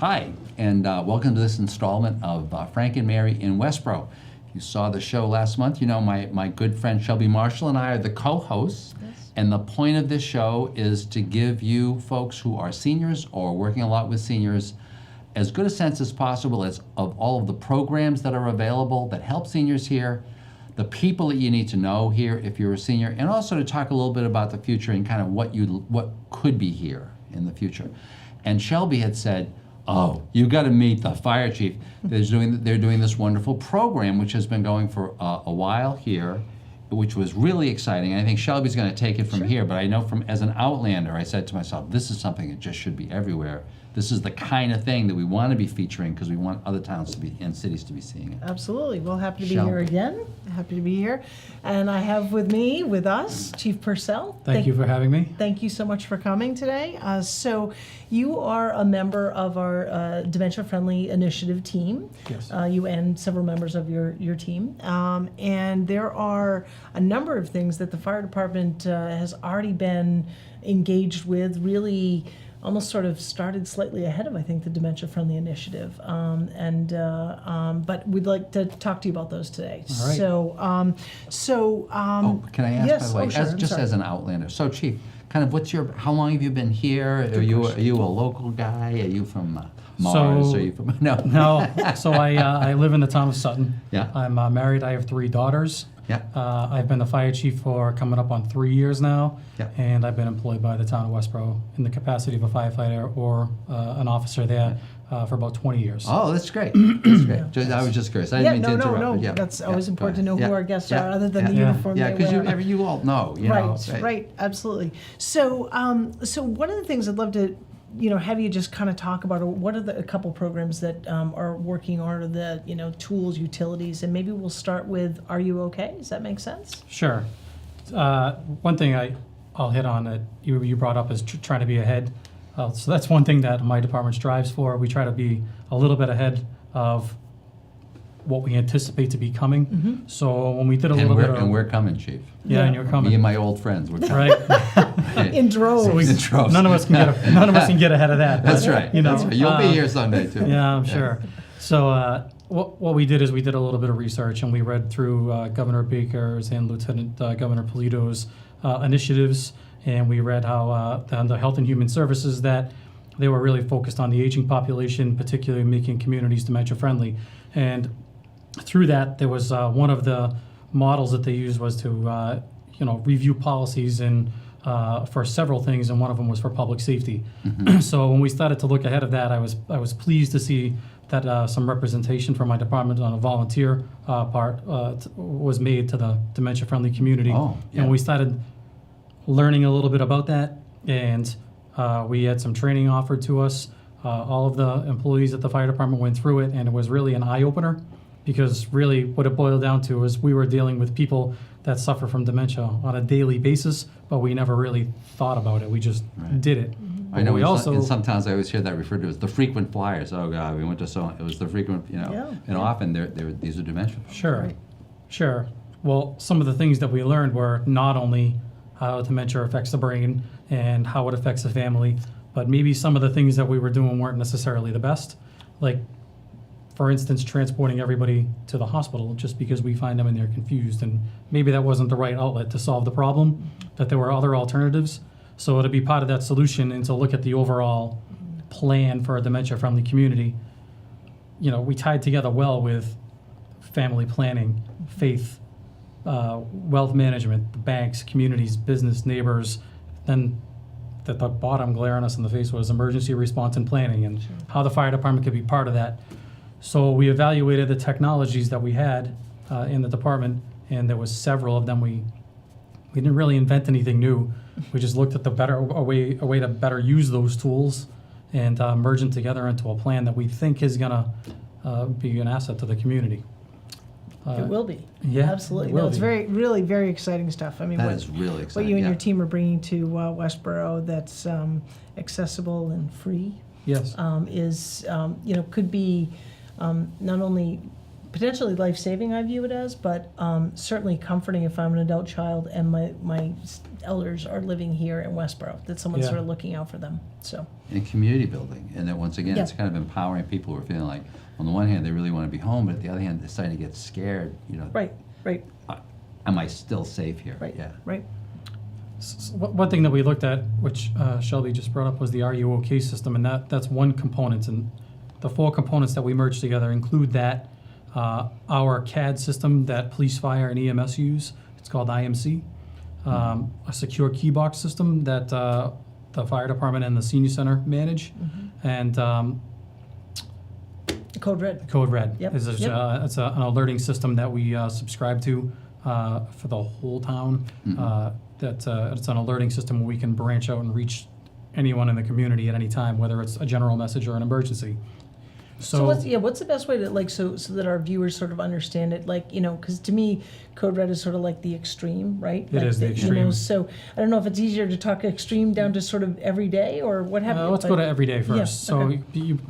Hi, and welcome to this installment of Frank and Mary in Westborough. If you saw the show last month, you know my good friend Shelby Marshall and I are the co-hosts. Yes. And the point of this show is to give you folks who are seniors or working a lot with seniors as good a sense as possible of all of the programs that are available that help seniors here, the people that you need to know here if you're a senior, and also to talk a little bit about the future and kind of what could be here in the future. And Shelby had said, oh, you got to meet the fire chief. They're doing this wonderful program which has been going for a while here, which was really exciting. And I think Shelby's going to take it from here, but I know as an Outlander, I said to myself, this is something that just should be everywhere. This is the kind of thing that we want to be featuring because we want other towns to be and cities to be seeing it. Absolutely. Well, happy to be here again. Happy to be here. And I have with us, Chief Purcell. Thank you for having me. Thank you so much for coming today. So you are a member of our Dementia Friendly Initiative team. Yes. You and several members of your team. And there are a number of things that the fire department has already been engaged with, really almost sort of started slightly ahead of, I think, the Dementia Friendly Initiative. But we'd like to talk to you about those today. All right. Can I ask, yes, by the way, sure, as an Outlander, so Chief, kind of how long have you been here? Are you a local guy? Are you from Mars? Are you from, no. No, so I live in the town of Sutton. Yeah. I'm married, I have 3 daughters. Yeah. I've been the fire chief for coming up on 3 years now. Yeah. And I've been employed by the town of Westborough in the capacity of a firefighter or an officer there for about 20 years. Oh, that's great. That's great. I was just curious. I didn't mean to interrupt. No. Yeah. That's always important to know who our guests are, other than the Yeah. uniform Yeah, they wear. because you all know. Right, absolutely. So, so one of the things I'd love to, have you just kind of talk about what are a couple programs that are working on, or the tools, utilities, and maybe we'll start with Are You Okay? Does that make sense? Sure. One thing I'll hit on that you brought up is trying to be ahead. So that's one thing that my department strives for. We try to be a little bit ahead of what we anticipate to be coming. Mm-hmm. So when we did a little bit of... And we're coming, Chief. Yeah, and you're coming. Me and my old friends, we're coming. Right. In droves. So in droves. None of us can get ahead of that. That's right. That's right. You'll be here Sunday, too. Yeah, I'm sure. So what we did is we did a little bit of research, and we read through Governor Baker's and Lieutenant Governor Polito's initiatives, and we read how the Health and Human Services that they were really focused on the aging population, particularly making communities dementia friendly. And through that, there was one of the models that they used was to review policies and for several things, and one of them was for public safety. Mm-hmm. So when we started to look ahead of that, I was pleased to see that some representation from my department on a volunteer part was made to the dementia friendly community. Oh, yeah. And we started learning a little bit about that, and we had some training offered to us. All of the employees at the fire department went through it, and it was really an eye-opener, because really what it boiled down to is we were dealing with people that suffer from dementia on a daily basis, but we never really thought about it. We just did it. I know. In some towns I always hear that referred to as the frequent flyers. Oh God, we went to it was the frequent, and often these are dementia. Sure, right. Sure. Well, some of the things that we learned were not only how dementia affects the brain and how it affects the family, but maybe some of the things that we were doing weren't necessarily the best. Like, for instance, transporting everybody to the hospital just because we find them and they're confused, and maybe that wasn't the right outlet to solve the problem, that there were other alternatives. So to be part of that solution and to look at the overall plan for a dementia-friendly community, we tied together well with family planning, faith, wealth management, the banks, communities, business, neighbors. Then at the bottom, glaring us in the face, was emergency response and planning, and how the fire department could be part of that. So we evaluated the technologies that we had in the department, and there was several of them. We didn't really invent anything new. We just looked at a way to better use those tools and merge them together into a plan that we think is going to be an asset to the community. It will be. Yeah, absolutely. It will it's be. really very exciting stuff. I mean, that is really exciting. What you and your team are bringing to Westborough that's accessible and free. Yes. Is could be not only potentially life-saving, I view it as, but certainly comforting if I'm an adult child and my elders are living here in Westborough, that someone's Yeah. sort of looking out for them, so. And community building, and then once again, it's Yeah. kind of empowering people who are feeling like, on the one hand, they really want to be home, but on the other hand, they're starting to get scared, Right, am I still safe here? right, Yeah. right. One thing that we looked at, which Shelby just brought up, was the RUOK system, and that's one component. And the 4 components that we merged together include that our CAD system that police, fire, and EMS use. It's called IMC. A secure key box system that the fire department and the senior center manage, and Code Red. Code Red Yep, is yep. it's an alerting system that we subscribe to for the whole town. It's an alerting system where we can branch out and reach anyone in the community at any time, whether it's a general message or an emergency. So what's the best way to so that our viewers sort of understand it, because to me, Code Red is sort of like the extreme, right? It is the extreme. So I don't know if it's easier to talk extreme down to sort of everyday or what have you. Let's go to everyday first. Yeah, So okay.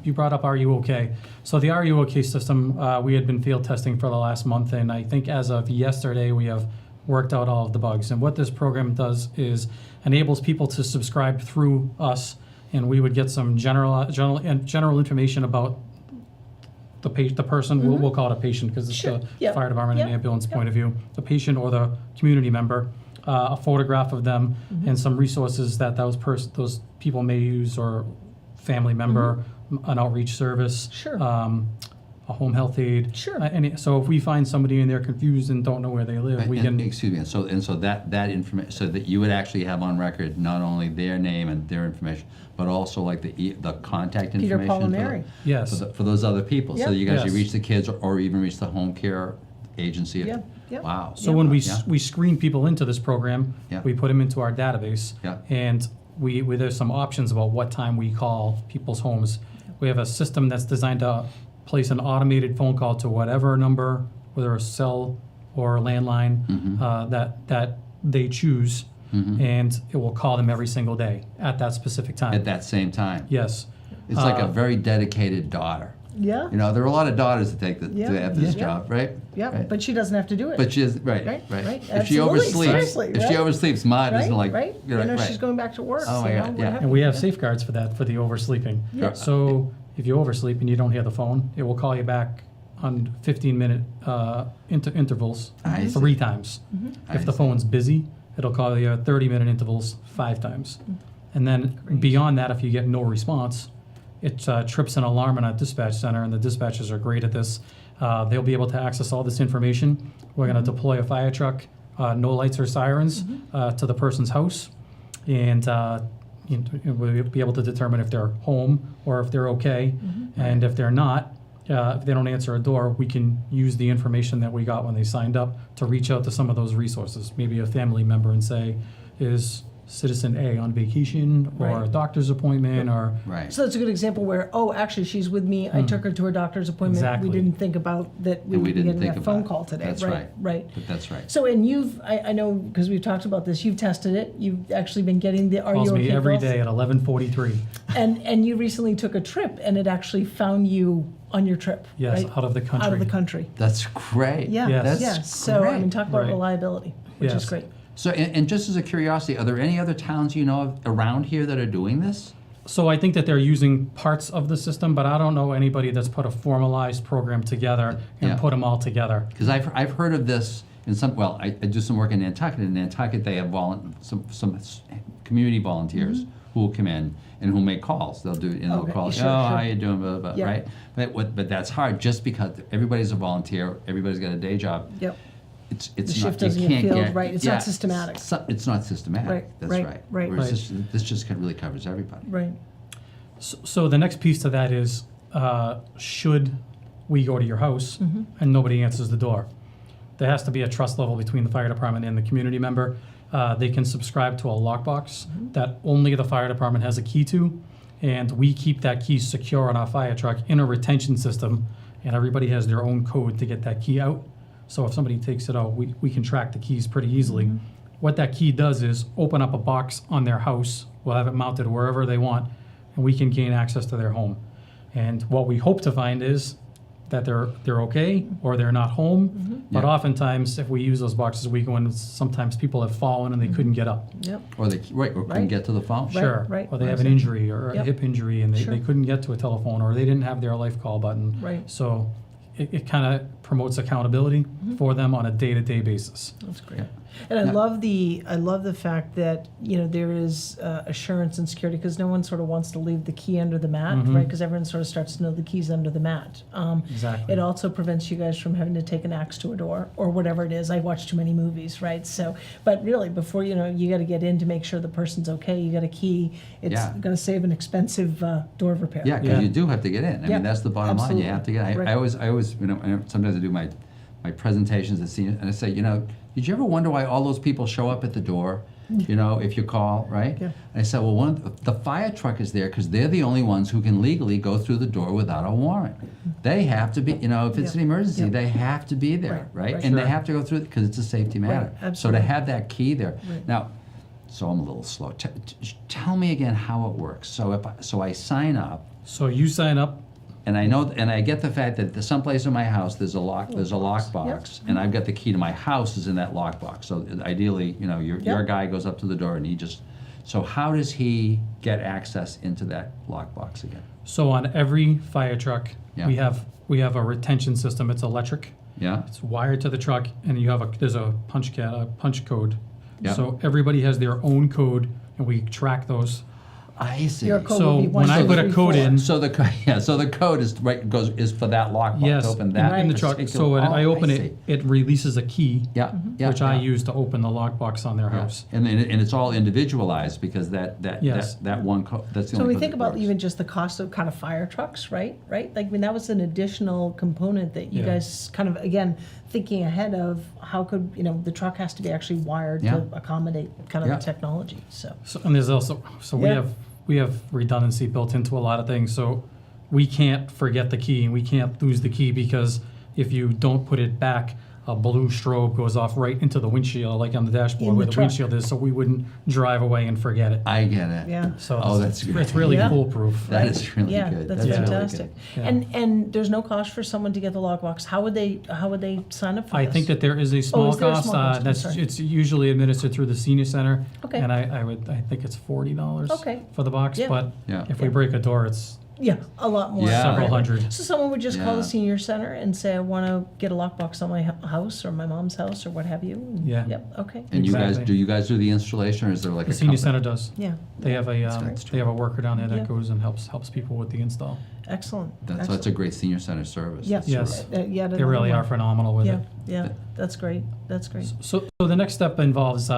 you brought up RUOK. So the RUOK system, we had been field testing for the last month, and I think as of yesterday, we have worked out all of the bugs. And what this program does is enables people to subscribe through us, and we would get some general information about the person. We'll call it a patient because it's Sure. the Yep. fire department and Yep. ambulance Yep. point of view. The patient or the community member, a photograph of them, and some resources that those people may use, or family member, an outreach service, Sure. a home health aid. Sure. So if we find somebody and they're confused and don't know where they live, we can. Excuse me, so that information, so that you would actually have on record not only their name and their information, but also like the contact Peter, information. Paul, and for the- Mary. Yes. For those other people, so Yep. you guys Yes. reach the kids or even reach the home care agency. Yeah, yeah. Wow. So when we Yeah. we screen people into this program, Yeah. we put them into our database, Yeah. and we there's some options about what time we call people's homes. We have a system that's designed to place an automated phone call to whatever number, whether a cell or a landline, that they choose, and it will call them every single day at that specific time. At that same time. Yes. It's like a very dedicated daughter. Yeah. There are a lot of daughters that take Yeah. to have this Yeah. job, right? Yeah, Right. but she doesn't have to do it. But she is right. Right, right. If she Absolutely. oversleeps, Seriously, if she right? oversleeps, Mom is right, like, right. right. She's going back to work. Oh my God, what yeah. have And we you. have safeguards for that, for the oversleeping. Yeah. So if you oversleep and you don't hear the phone, it will call you back on 15-minute intervals I 3 see. times. I If the see. phone's busy, it'll call you at 30-minute intervals 5 times. And then beyond that, if you get no response, it trips an alarm in our dispatch center, and the dispatchers are great at this. They'll be able to access all this information. We're going to deploy a fire truck, no lights or sirens, to the person's house, and we'll be able to determine if they're home or if they're okay. And if they're not, if they don't answer a door, we can use the information that we got when they signed up to reach out to some of those resources. Maybe a family member and say, is citizen A on vacation or a Right. doctor's appointment or Right. So that's a good example where, actually, she's with me. I took her to her doctor's appointment. Exactly. We didn't think about that we And would we be didn't getting think that about phone it. call today. That's right, right. But that's right. So, and I know, because we've talked about this, you've tested it. You've actually been getting the calls me RUOK every calls. day at 11:43. And you recently took a trip, and it actually found you on your trip, Yes, right? out of the country. Out of the country. That's great. Yeah, Yes. That's yeah. So, great. talk about Right. reliability, which is Yes. great. So, and just as a curiosity, are there any other towns you know of around here that are doing this? So I think that they're using parts of the system, but I don't know anybody that's put a formalized program together and Yeah. put them all together. Because I've heard of this in some. Well, I do some work in Nantucket. In Nantucket, they have some community volunteers who will come in and who'll make calls. They'll do, they'll Okay, call. sure, How sure. you doing? Blah, blah, blah, Yeah. right? But that's hard just because everybody's a volunteer. Everybody's got a day job. Yep. It's The not. shift You doesn't get can't filled, get right, it's not systematic. It's not systematic. Right, That's right, right. right. Whereas Right. this just really covers everybody. Right. So the next piece to that is, should we go to your house and nobody answers the door? There has to be a trust level between the fire department and the community member. They can subscribe to a lockbox that only the fire department has a key to, and we keep that key secure on our fire truck in a retention system, and everybody has their own code to get that key out. So if somebody takes it out, we can track the keys pretty easily. What that key does is open up a box on their house. We'll have it mounted wherever they want, and we can gain access to their home. And what we hope to find is that they're okay or they're not home. But Yeah. oftentimes, if we use those boxes, we go in. Sometimes people have fallen and they couldn't get up. Yep. Or couldn't Right. get to the phone. Right. Sure. Or they have an Right. injury or a Yep. hip injury and Sure. they couldn't get to a telephone or they didn't have their life call button. Right. So it kind of promotes accountability for them on a day-to-day basis. That's great. Yeah. And I Yeah. love the fact that, there is assurance and security, because no one sort of wants to leave the key under the mat, Mhm. right? Because everyone sort of starts to know the key's under the mat. Exactly. It also prevents you guys from having to take an axe to a door or whatever it is. I watch too many movies, right? So, but really, before you got to get in to make sure the person's okay. You got a key. It's Yeah. going to save an expensive door repair. Yeah, because Yeah. you do have to get in. I Yeah, mean, that's the bottom line. You absolutely. have to get in. Right. I always, sometimes I do my presentations at seniors, and I say, did you ever wonder why all those people show up at the door? If you call, right? Yeah. And I said, well, the fire truck is there because they're the only ones who can legally go through the door without a warrant. They have to be, if it's Yeah. an emergency, Yeah. they have to be there, Right, right? right. And they Sure. have to go through it because it's a safety matter. So to absolutely. have that key there. Right. Now, so I'm a little slow. Tell me again how it works. So I sign up. So you sign up. And I know, and I get the fact that someplace in my house there's a lockbox, and I've got the key to my house is in that lockbox. So ideally, your Yep. guy goes up to the door and he just. So how does he get access into that lockbox again? So on every fire truck, Yeah. we have a retention system. It's electric. Yeah. It's wired to the truck, and there's a punch code. Yeah. So everybody has their own code, and we track those. I see. Your code So would be when I 1, 2, put a 3, code 4. in- So the code is for that lockbox. Yes, to open in that the truck. particular- So when oh, I open see. it, it releases a key, Yeah. Yeah. which I use to open the lockbox on their Yeah. house. And it's all individualized because that Yes. that one code. That's the So only we code think that about works. even just the cost of kind of fire trucks, right? Like, that was an additional component that you Yeah. guys kind of, again, thinking ahead of how could, the truck has to be actually wired Yeah. to accommodate kind of Yeah. the technology, so. So, and there's also, Yeah. we have redundancy built into a lot of things. So we can't forget the key and we can't lose the key because if you don't put it back, a blue strobe goes off right into the windshield, like on the dashboard In where the the truck. windshield is, so we wouldn't drive away and forget it. I get it. Yeah. So Oh, it's- that's good. It's really Yeah. foolproof. That is really Yeah, good. that's really good. fantastic. Yeah. And there's no cost for someone to get the lockbox. How would they sign up for I this? think that there is a small is there a cost. small cost? I'm That's sorry. it's usually administered through the senior center. Okay. And I think it's $40 Okay. for the box. Yeah. But Yeah. if we break a door, it's Yeah, a lot more. Yeah. several Right. hundred. So someone would just call Yeah. the senior center and say, I want to get a lockbox on my house or my mom's house or what have you. And- Yeah. Yep, okay. And Exactly. you guys do the installation, or is there like The a senior company? center does. Yeah, They have great. they have a worker down there that Yeah. goes and helps people with the install. excellent. That's a great senior center service. Yeah. That's Yes. terrific. Yeah, They really are phenomenal with Yeah, it. yeah, that's great, that's great. So the next step involves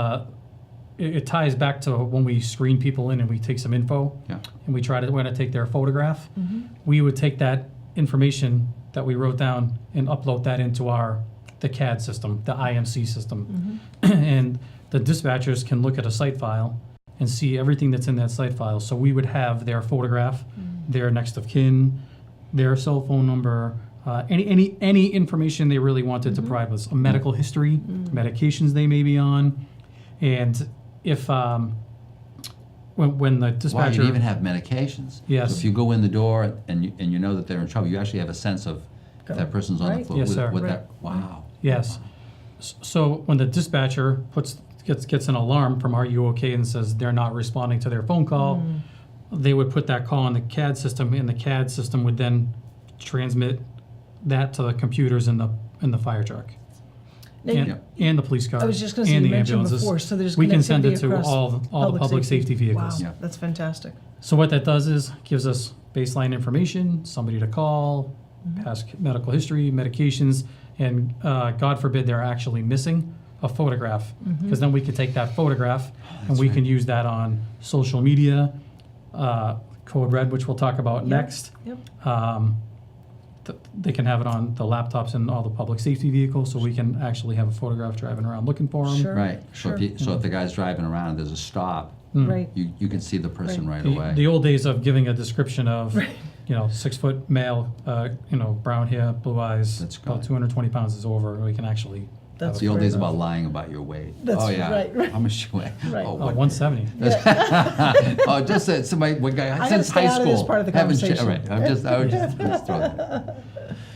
it ties back to when we screen people in and we take some info Yeah. and we're going to take their photograph. Mm-hmm. We would take that information that we wrote down and upload that into the CAD system, the IMC system. And the dispatchers can look at a site file and see everything that's in that site file. So we would have their photograph, their next of kin, their cell phone number, any information they really wanted to provide us, a medical history, medications they may be on, and if when the Wow, dispatcher you even have medications. Yes. So if you go in the door and you know that they're in trouble, you actually have a sense of if that person's on the Right. floor. Yes, sir. With Right. that, wow. Yes. So when the dispatcher gets an alarm from "Are you okay?" and says they're not responding to their phone call, they would put that call in the CAD system, and the CAD system would then transmit that to the computers in the fire truck Now, and the police car I was just going to say, and you the mentioned ambulances. before, so there's We can send it connectivity to across all the public safety vehicles. Wow, Yeah. that's fantastic. So what that does is gives us baseline information, somebody to call, past medical history, medications, and God forbid they're actually missing a photograph, because then we can take that photograph and we can use that on social media, Code Red, which we'll talk about next. Yep. They can have it on the laptops in all the public safety vehicles, so we can actually have a photograph driving around looking for them. Sure. Right. Sure. So if the guy's driving around and there's a stop, Right. you can see the person right The, away. the old days of giving a description of, Right. 6-foot male, brown hair, blue eyes, That's about gone. 220 pounds is over. We can actually. That's The old great. days about lying about your weight. That's Oh, yeah. right. How much you weigh? Right. Oh, Oh, what? 170. Oh, just that somebody, one guy, gotta since stay high out of school. this part of the haven't conversation. Right. I would just throw that.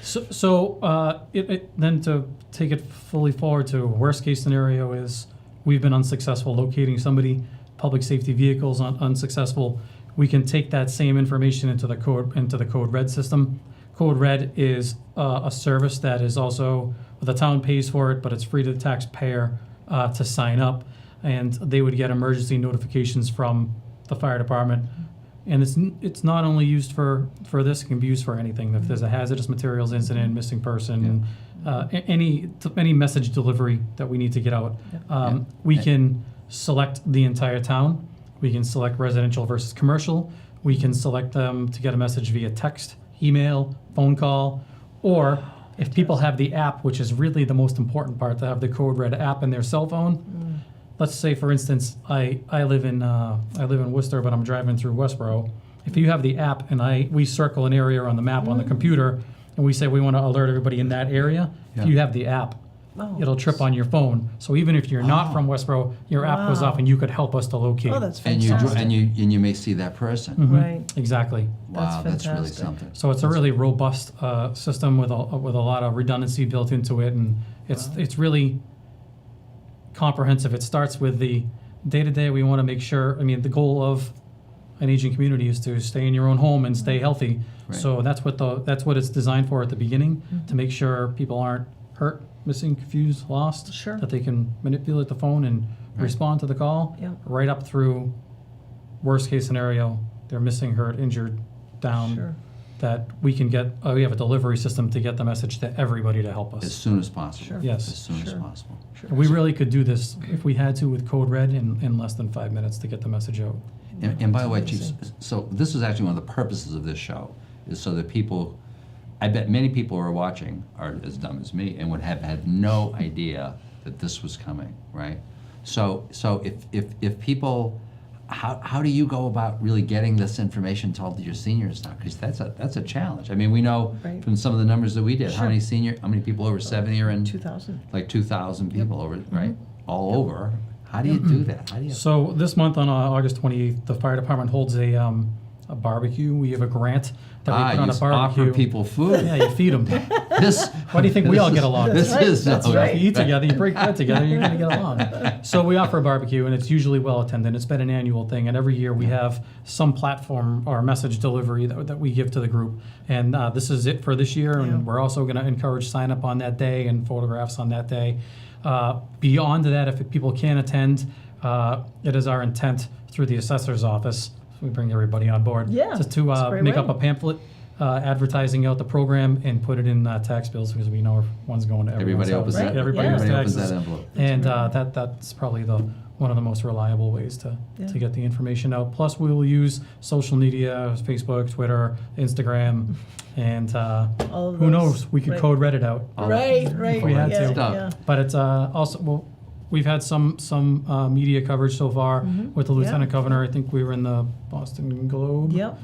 Then to take it fully forward to worst case scenario is we've been unsuccessful locating somebody, public safety vehicles unsuccessful. We can take that same information into the Code Red system. Code Red is a service that is also, the town pays for it, but it's free to the taxpayer to sign up, and they would get emergency notifications from the fire department. And it's not only used for this; it can be used for anything. If there's a hazardous materials incident, missing person, any message delivery that we need to get out, we can select the entire town. We can select residential versus commercial. We can select them to get a message via text, email, phone call, or if people have the app, which is really the most important part, to have the Code Red app in their cell phone. Let's say, for instance, I live in Worcester, but I'm driving through Westborough. If you have the app and we circle an area on the map on the computer, and we say we want to alert everybody in that area, if you have the app, it'll trip on your phone. So even if you're not from Westborough, your app goes off and you could help us to locate. Oh, that's And fantastic. you may see that person. Right. Exactly. Wow, that's really fantastic. something. So it's a really robust system with a lot of redundancy built into it, and it's really comprehensive. It starts with the day-to-day. We want to make sure, the goal of an aging community is to stay in your own home and stay healthy. Right. So that's what it's designed for at the beginning, to make sure people aren't hurt, missing, confused, lost, Sure. that they can manipulate the phone and respond to the call, Yep. right up through worst case scenario, they're missing, hurt, injured, down, Sure. that we can get, we have a delivery system to get the message to everybody to help As us. soon as possible. Sure. Yes. As soon as Sure. possible. We really could do this if we had to with Code Red in less than 5 minutes to get the message out. And by the way, Chief, amazing. so this is actually one of the purposes of this show, is so that people, I bet many people who are watching are as dumb as me and would have had no idea that this was coming, right? So if people, how do you go about really getting this information told to your seniors now? Because that's a challenge. We know Right. from some of the numbers that we did, how Sure. many people over 70 are in? 2,000. Like 2,000 people over, right? All over. How do you do that? How do you? So this month on August 28th, the fire department holds a barbecue. We have a grant that we put on you a barbecue. offer people food. Yeah, you feed them. This. Why do you think we all get along? This right, is that's okay. right. You eat together, you break bread together, you're going to get along. So we offer a barbecue, and it's usually well attended. It's been an annual thing, and every year we have some platform or message delivery that we give to the group. And this is it for this year, Yeah. and we're also going to encourage sign up on that day and photographs on that day. Beyond that, if people can't attend, it is our intent through the assessor's office, we bring everybody on board, Yeah, to that's a great make way. up a pamphlet advertising out the program and put it in tax bills, because we know if one's going to everyone's Everybody opens house. that. Everybody Yeah. owes Everybody opens taxes. that envelope. And that's probably one of the most reliable ways to get the information out. Plus, we will use social media, Facebook, Twitter, Instagram, and All of who those. knows, we could Right. Code Reddit out. Right. If we had yeah, to. Stuff. yeah. But it's also, we've had some media coverage so far with the Lieutenant Governor. I think we were in the Boston Globe Yep.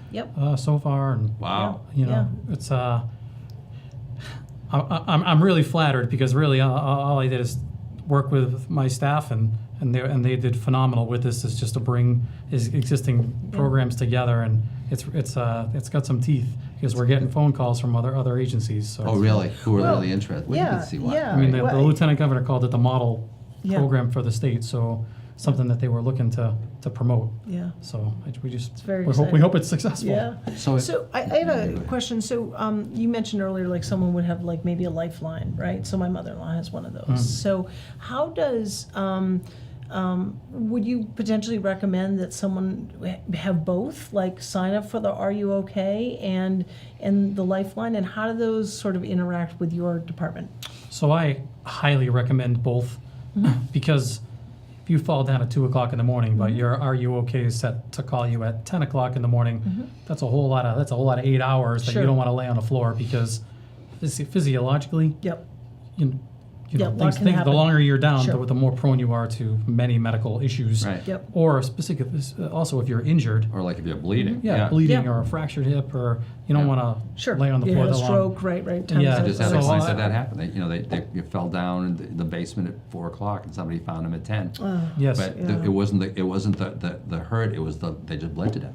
so far. And Wow. it's I'm really flattered, because really all I did is work with my staff, and they did phenomenal with this. Is just to bring his existing programs together, and it's got some teeth, because we're getting phone calls from other agencies. So Oh, really? Who are Well, really interested? Well, you yeah, can see why. yeah. I mean, the Well, Lieutenant Governor called it the model Yeah. program for the state. So something that they were looking to promote. Yeah. So we just very we exciting. hope it's successful. Yeah. So So I have a question. So you mentioned earlier, like someone would have like maybe a lifeline, right? So my mother-in-law has one of those. So how does would you potentially recommend that someone have both, like sign up for the Are You OK and the lifeline, and how do those sort of interact with your department? So I highly recommend both, because if you fall down at 2 o'clock in the morning, but your Are You OK is set to call you at 10 o'clock in the morning, that's a whole lot of 8 hours that Sure. you don't want to lay on the floor, because physiologically, Yep. you know, Yeah, a lot things, can the happen. longer you're down, Sure. the more prone you are to many medical issues. Right. Yep. Or specific, also if you're injured, Or like if you're bleeding. bleeding Yeah. or a fractured hip, or you don't Yeah. want Sure. to lay on the You floor had a that long. stroke, right? Times Yeah, I just had So, a client uh, said that happened. They fell down in the basement at 4 o'clock, and somebody found him at 10. Yes. But Yeah. it wasn't the hurt. It was they just bled to death.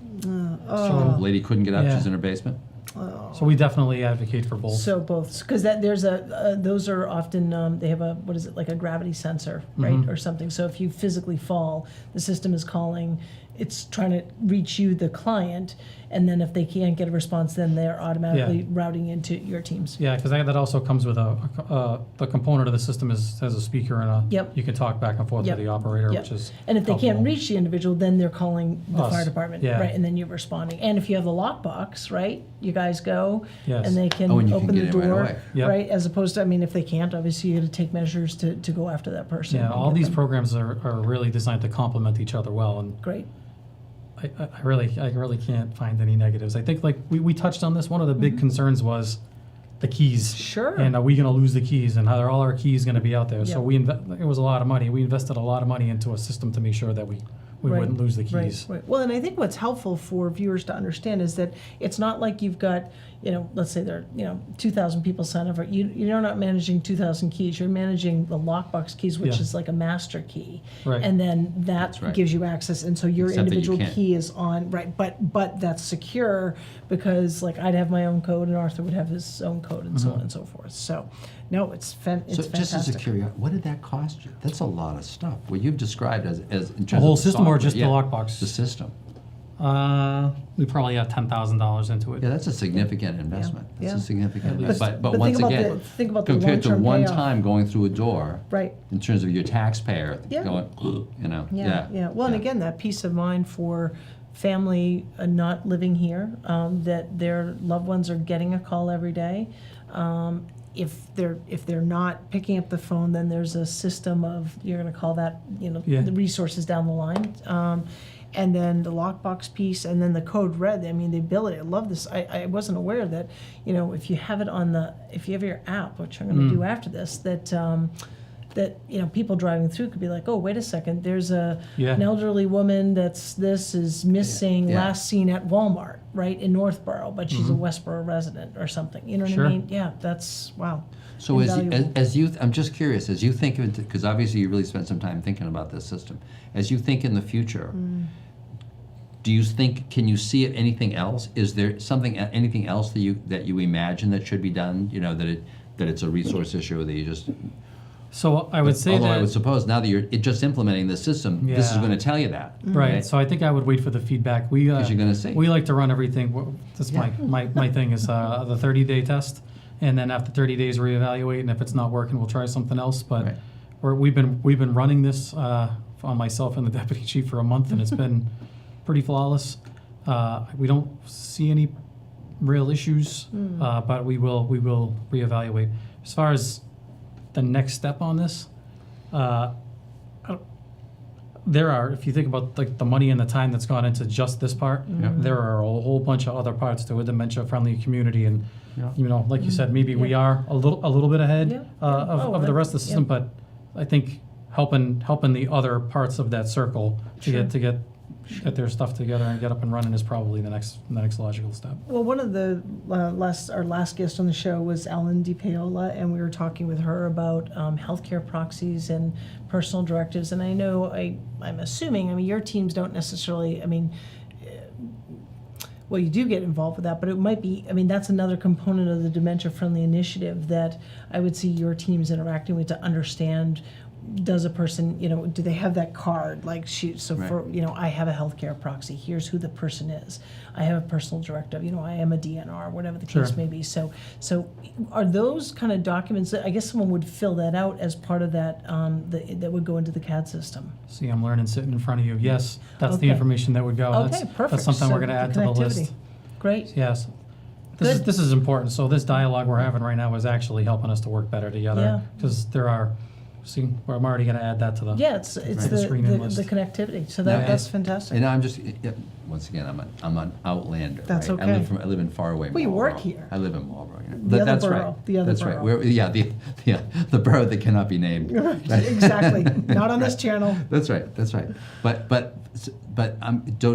Oh. The lady couldn't get up. Yeah. She's in her basement. So we definitely advocate for both. So both, because there's those are often, they have a, what is it, like a gravity sensor, right, Mm-hmm. or something. So if you physically fall, the system is calling, it's trying to reach you, the client, and then if they can't get a response, then they're automatically routing into your teams. Yeah, because that also comes with the component of the system has a speaker and Yep. you can talk back and forth Yep. with the operator, Yep. which is And if they can't helpful. reach the individual, then they're calling the Us. fire department, Yeah. right, and then you're responding. And if you have the lockbox, right, you guys go, Yes. and they can Oh, and you can open the get in right door, away. Yep. right, as opposed to, I mean, if they can't, obviously you gotta take measures to go after that person. Yeah, and all get these them. programs are really designed to complement each other well, and Great. I really can't find any negatives. I think like we touched on this. One of the big concerns was the keys. Sure. And are we going to lose the keys? And how are all our keys going to be out there? So Yeah. it was a lot of money. We invested a lot of money into a system to make sure that we wouldn't lose the keys. Right. Well, and I think what's helpful for viewers to understand is that it's not like you've got, let's say there are, 2,000 people sign up for it. You're not managing 2,000 keys. You're managing the lockbox keys, which Yeah. is like a master key. Right. And then that right. gives you access. And so your Except that you individual can't. key is on, right, but that's secure because like I'd have my own code and Arthur would have his own code and so on and so forth. So, no, it's So fantastic. just as a curiosity, what did that cost you? That's a lot of stuff. What you've described as in terms The whole of system or software, just the lockbox? The system. We probably have $10,000 into it. Yeah, that's a significant investment. That's yeah. a significant At investment. But But once think about again, think about the compared to long-term one payoff. time going through a door, Right. in terms of your taxpayer Yeah. going, Yeah. Well, and again, that peace of mind for family not living here, that their loved ones are getting a call every day. If they're not picking up the phone, then there's a system of, you're going to call that, Yeah. the resources down the line. And then the lockbox piece, and then the code red. I mean, the ability. I love this. I wasn't aware that, if you have it if you have your app, which I'm going to do after this, that people driving through could be like, oh, wait a second, there's an elderly woman is missing, Yeah. last seen at Walmart, right, in Northborough, but she's a Westborough resident or something. You know what Sure. I mean? Yeah, that's, wow. So Invaluable. as you, I'm just curious, as you think of it, because obviously you really spent some time thinking about this system, as you think in the future, do you think, can you see it anything else? Is there anything else that you imagine that should be done? That it's a resource issue, or that you just. So I would say Although that I would suppose now that you're just implementing the system, this is Yeah. going to tell you that. right. So I think I would wait for the feedback. We 'Cause you're gonna see. We like to run everything. That's my thing is the 30-day test, and then after 30 days reevaluate, and if it's not working, we'll try something else. But Right. we've been running this on myself and the deputy chief for a month, and it's been pretty flawless. We don't see any real issues, but we will reevaluate. As far as the next step on this, if you think about like the money and the time that's gone into just this part, there are a whole bunch of other parts to a dementia-friendly community, and like you said, maybe we are a little bit ahead Yeah. of the rest of the system, but I think helping the other parts of that circle to get their stuff together and get up and running is probably the next logical step. Well, one of the our last guest on the show was Ellen DiPaola, and we were talking with her about healthcare proxies and personal directives. And I know I'm assuming, your teams don't necessarily, well, you do get involved with that, but it might be, that's another component of the dementia-friendly initiative that I would see your teams interacting with to understand. Does a person, do they have that card? Like, for, I have a healthcare proxy. Here's who the person is. I have a personal directive. I am a DNR, whatever the case Sure. may be. So are those kind of documents that I guess someone would fill that out as part of that that would go into the CAD system? See, I'm learning sitting in front of you. Yes, that's the Okay. information that would go. Okay, perfect. That's something So we're going to add to the connectivity. list. Great. Yes. Good. This is important. So this dialogue we're having right now is actually helping us to work better together, because I'm already going to add that to the. Yeah, it's Right. the The screening list. connectivity. So Yeah. that's fantastic. And I'm just, once again, I'm an outlander. That's right? okay. I live in faraway Well, you Marlborough. work here. I live in Marlborough. The other That's borough, right. the other That's borough. right. The borough that cannot be named. Exactly. Not on this channel. That's right.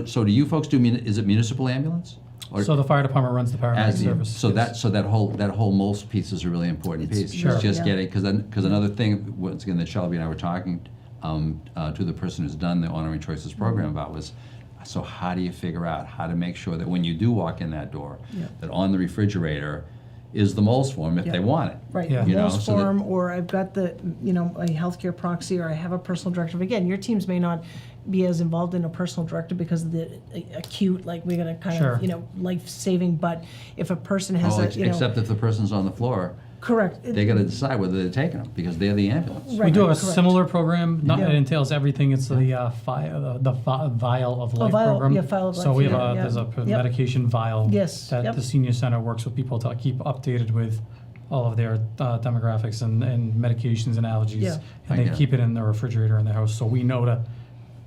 So do you folks do? Is it municipal ambulance? Or So the fire department runs the paramedic service. So yes. that whole most piece is a really important piece. Sure. It's just Yeah. getting, because another thing, once again, that Shelby and I were talking to the person who's done the Honoring Choices program about was So how do you figure out how to make sure that when you do walk in that door, Yeah. that on the refrigerator is the moles form if Yeah. they want it? Right, Yeah. You know, most so that- form, or I've got the, a healthcare proxy, or I have a personal directive. Again, your teams may not be as involved in a personal directive because of the acute, like we gotta kind Sure. of, life-saving, but if a person has Well, a, except if the person's on the floor, correct. they got to decide whether they're taking them because they're the ambulance. Right. We do have a correct. similar program. Not, Yeah. It entails everything. It's the vial of life vial- program. yeah, vial of So life, we have yeah, a yeah. there's a Yep. medication vial Yes, that yep. the senior center works with people to keep updated with all of their demographics and medications and allergies, Yeah. I and they get it. keep it in the refrigerator in their house. So we know to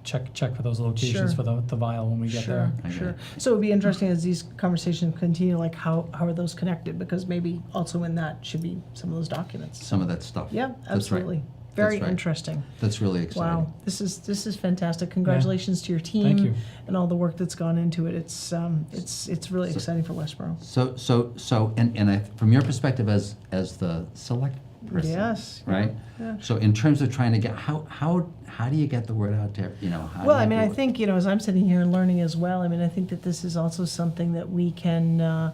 check for those locations Sure. for the vial when we get there. I get Sure. it. So it'd be interesting as these conversations continue, like how are those connected? Because maybe also in that should be some of those documents. Some of that stuff. Yeah, That's right. absolutely. Very That's right. interesting. That's really exciting. Wow, this is fantastic. Congratulations to your team. Thank you. And all the work that's gone into it. It's really exciting for Westborough. So, and from your perspective as the select person, Yes. right? Yeah. So in terms of trying to get, how do you get the word out there, how do Well, you I mean, do I it? think, as I'm sitting here and learning as well, I mean, I think that this is also something that we can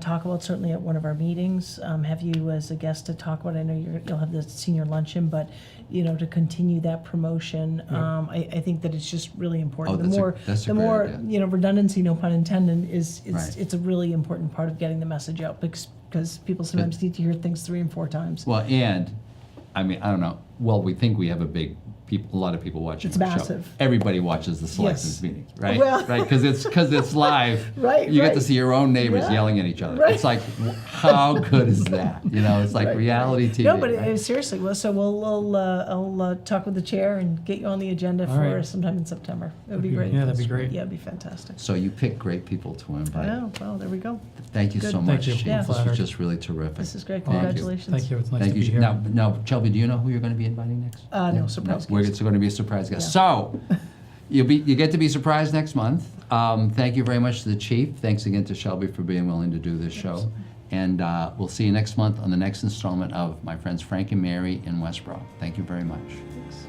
talk about certainly at one of our meetings. Have you as a guest to talk about, I know you'll have the senior luncheon, but, to continue that promotion. I think that it's just really important. Oh, that's a the great more, idea. redundancy, no pun intended, Right. it's a really important part of getting the message out because people sometimes need to hear things 3 and 4 times. Well, and, I mean, I don't know, well, we think we have a lot of people watching It's our show. massive. Everybody watches the selections Yes. meeting, right? Well- Right, because it's live. Right, You get to right. see your own neighbors Yeah. yelling at each other. Right. It's like, how good is that? It's like Right. reality TV. No, but right? seriously, well, so I'll talk with the chair and get you on the agenda All for right. sometime in September. It would be great. Yeah, that'd be great. Yeah, it'd be fantastic. So you pick great people to invite. Oh, well, there we go. Thank you Good. so Thank much, you. Chief. Yeah. This was Flattered. just really terrific. This is great. Thank you. Congratulations. Thank you. It's nice Thank to you. be here. Now, Shelby, do you know who you're going to be inviting next? No, surprise guest. It's going to be a surprise guest. Yeah. So, you get to be surprised next month. Thank you very much to the chief. Thanks again to Shelby for being willing to do this show. And we'll see you next month on the next installment of my friends Frank and Mary in Westborough. Thank you very much. Thanks.